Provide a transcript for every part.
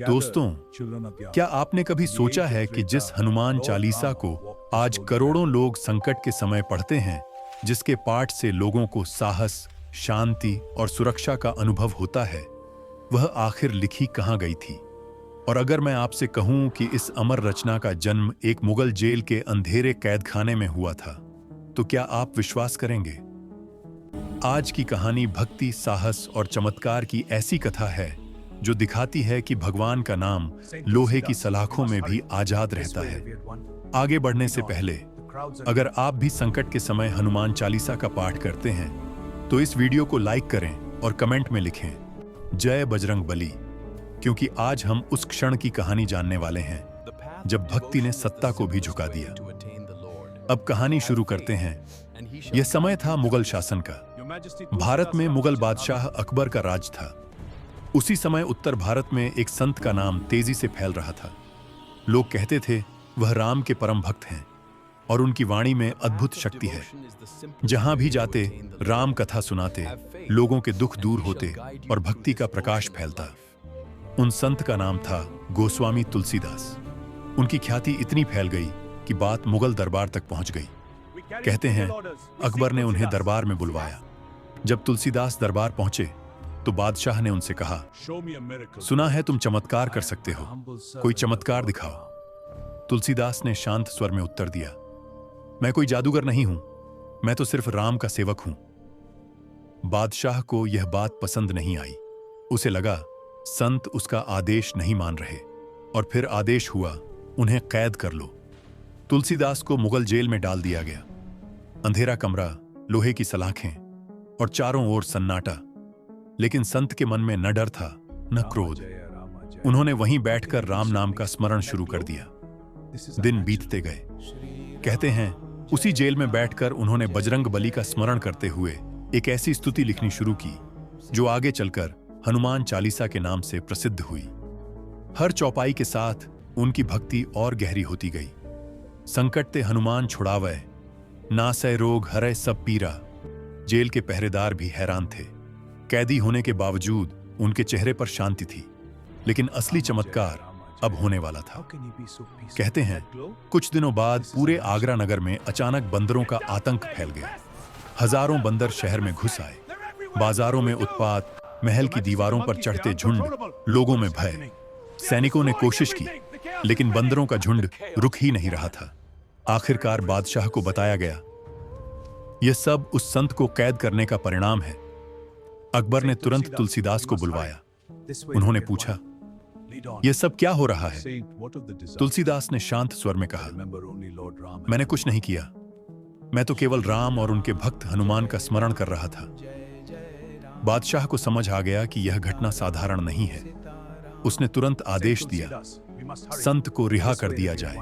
दोस्तों, क्या आपने कभी सोचा है कि जिस हनुमान चालीसा को आज करोड़ों लोग संकट के समय पढ़ते हैं, जिसके पाठ से लोगों को साहस, शांति और सुरक्षा का अनुभव होता है, वह आखिर लिखी कहाँ गई थी? और अगर मैं आपसे कहूं कि इस अमर रचना का जन्म एक मुगल जेल के अंधेरे कैदखाने में हुआ था, तो क्या आप विश्वास करेंगे? आज की कहानी भक्ति, साहस और चमत्कार की ऐसी कथा है जो दिखाती है कि भगवान का नाम लोहे की सलाखों में भी आजाद रहता है। आगे बढ़ने से पहले, अगर आप भी संकट के समय हनुमान चालीसा का पाठ करते हैं, तो इस वीडियो को लाइक करें और कमेंट में लिखें, जय बजरंग बली, क्योंकि आज हम उस क्षण की कहानी जानने वाले हैं जब भक्ति ने सत्ता को भी झुका दिया। अब कहानी शुरू करते हैं। यह समय था मुगल शासन का। भारत में मुगल बादशाह अकबर का राज था। उसी समय उत्तर भारत में एक संत का नाम तेजी से फैल रहा था। लोग कहते थे वह राम के परम भक्त हैं और उनकी वाणी में अद्भुत शक्ति है। जहां भी जाते राम कथा सुनाते, लोगों के दुख दूर होते और भक्ति का प्रकाश फैलता। उन संत का नाम था गोस्वामी तुलसीदास। उनकी ख्याति इतनी फैल गई कि बात मुगल दरबार तक पहुंच गई। कहते हैं अकबर ने उन्हें दरबार में बुलवाया। जब तुलसीदास दरबार पहुंचे तो बादशाह ने उनसे कहा, सुना है तुम चमत्कार कर सकते हो, कोई चमत्कार दिखाओ। तुलसीदास ने शांत स्वर में उत्तर दिया, मैं कोई जादूगर नहीं हूं, मैं तो सिर्फ राम का सेवक हूं। बादशाह को यह बात पसंद नहीं आई। उसे लगा संत उसका आदेश नहीं मान रहे, और फिर आदेश हुआ, उन्हें कैद कर लो। तुलसीदास को मुगल जेल में डाल दिया गया। अंधेरा कमरा, लोहे की सलाखें और चारों ओर सन्नाटा। लेकिन संत के मन में न डर था न क्रोध। उन्होंने वहीं बैठकर राम नाम का स्मरण शुरू कर दिया। दिन बीतते गए। कहते हैं उसी जेल में बैठकर उन्होंने बजरंग बली का स्मरण करते हुए एक ऐसी स्तुति लिखनी शुरू की जो आगे चलकर हनुमान चालीसा के नाम से प्रसिद्ध हुई। हर चौपाई के साथ उनकी भक्ति और गहरी होती गई। संकट ते हनुमान छुड़ावै, नासै रोग हरै सब पीरा। जेल के पहरेदार भी हैरान थे। कैदी होने के बावजूद उनके चेहरे पर शांति थी। लेकिन असली चमत्कार अब होने वाला था। कहते हैं कुछ दिनों बाद पूरे आगरा नगर में अचानक बंदरों का आतंक फैल गया। हजारों बंदर शहर में घुस आए। बाजारों में उत्पात, महल की दीवारों पर चढ़ते झुंड, लोगों में भय। सैनिकों ने कोशिश की, लेकिन बंदरों का झुंड रुक ही नहीं रहा था। आखिरकार बादशाह को बताया गया, यह सब उस संत को कैद करने का परिणाम है। अकबर ने तुरंत तुलसीदास को बुलवाया। उन्होंने पूछा, यह सब क्या हो रहा है? तुलसीदास ने शांत स्वर में कहा, मैंने कुछ नहीं किया, मैं तो केवल राम और उनके भक्त हनुमान का स्मरण कर रहा था। बादशाह को समझ आ गया कि यह घटना साधारण नहीं है। उसने तुरंत आदेश दिया, संत को रिहा कर दिया जाए।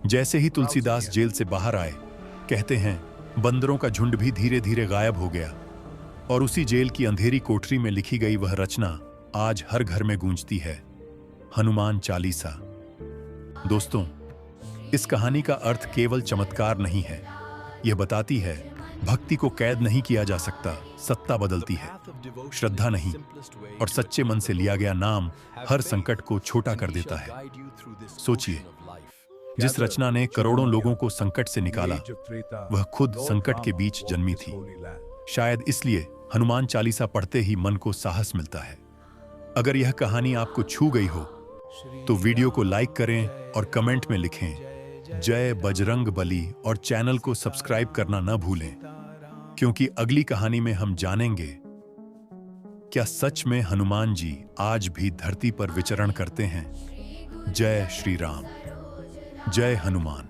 जैसे ही तुलसीदास जेल से बाहर आए, कहते हैं बंदरों का झुंड भी धीरे धीरे गायब हो गया, और उसी जेल की अंधेरी कोठरी में लिखी गई वह रचना आज हर घर में गूंजती है, हनुमान चालीसा। दोस्तों, इस कहानी का अर्थ केवल चमत्कार नहीं है। यह बताती है भक्ति को कैद नहीं किया जा सकता, सत्ता बदलती है। श्रद्धा नहीं और सच्चे मन से लिया गया नाम हर संकट को छोटा कर देता है। सोचिए, जिस रचना ने करोड़ों लोगों को संकट से निकाला, वह खुद संकट के बीच जन्मी थी। शायद इसलिए हनुमान चालीसा पढ़ते ही मन को साहस मिलता है। अगर यह कहानी आपको छू गई हो तो वीडियो को लाइक करें और कमेंट में लिखें, जय बजरंग बली, और चैनल को सब्सक्राइब करना न भूलें, क्योंकि अगली कहानी में हम जानेंगे क्या सच में हनुमान जी आज भी धरती पर विचरण करते हैं। जय श्री राम, जय हनुमान।